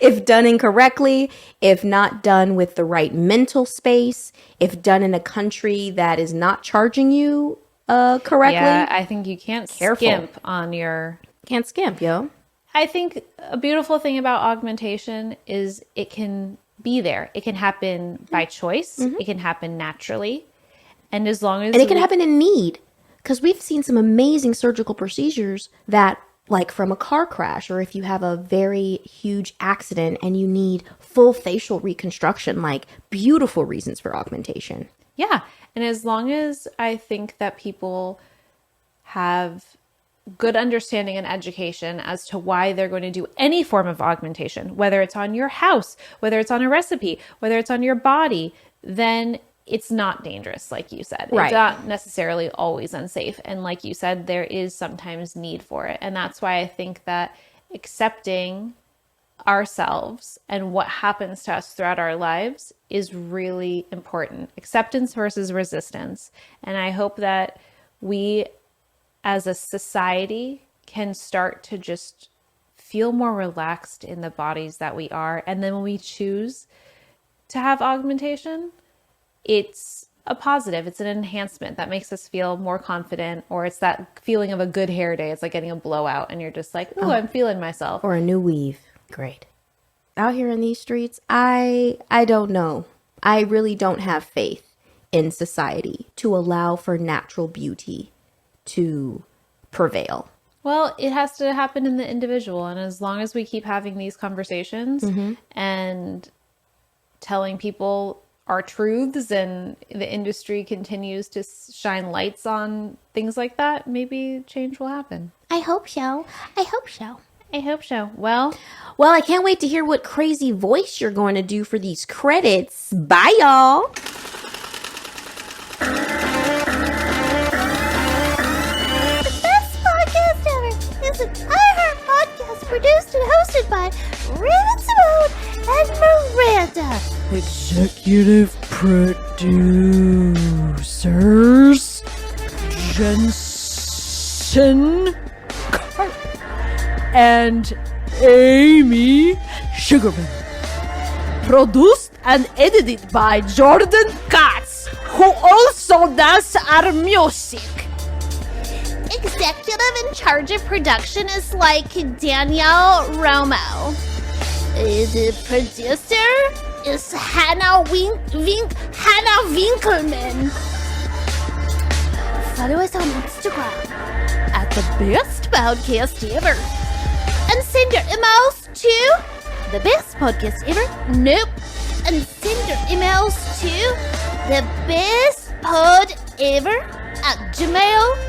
If done incorrectly, if not done with the right mental space, if done in a country that is not charging you correctly. Yeah, I think you can't Careful. skimp on your... Can't skimp, yo. I think a beautiful thing about augmentation is it can be there. It can happen by choice. It can happen naturally. And as long as... And it can happen in need. Because we've seen some amazing surgical procedures that, like from a car crash, or if you have a very huge accident and you need full facial reconstruction, like beautiful reasons for augmentation. Yeah. And as long as I think that people have good understanding and education as to why they're going to do any form of augmentation, whether it's on your house, whether it's on a recipe, whether it's on your body, then it's not dangerous, like you said. Right. It's not necessarily always unsafe. And like you said, there is sometimes need for it. And that's why I think that accepting ourselves and what happens to us throughout our lives is really important. Acceptance versus resistance. And I hope that we as a society can start to just feel more relaxed in the bodies that we are. And then when we choose to have augmentation, it's a positive. It's an enhancement that makes us feel more confident, or it's that feeling of a good hair day. It's like getting a blowout and you're just like, ooh, I'm feeling myself. Or a new weave. Great. Out here in these streets, I don't know. I really don't have faith in society to allow for natural beauty to prevail. Well, it has to happen in the individual. And as long as we keep having these conversations and telling people our truths, and the industry continues to shine lights on things like that, maybe change will happen. I hope so. I hope so. I hope so. Well, I can't wait to hear what crazy voice you're going to do for these credits. Bye, y'all. The best podcast ever is an iHeart podcast produced and hosted by Raven-Symone and Miranda. Executive producers Jensen and Amy Sugarman. Produced and edited by Jordan Katz, who also does our music. Executive in charge of production is like Danielle Romo. The producer is Hannah Winkelman. Follow us on Instagram at the best podcast ever. And send your emails to the best podcast ever. Nope. And send your emails to the best pod ever at gmail.com.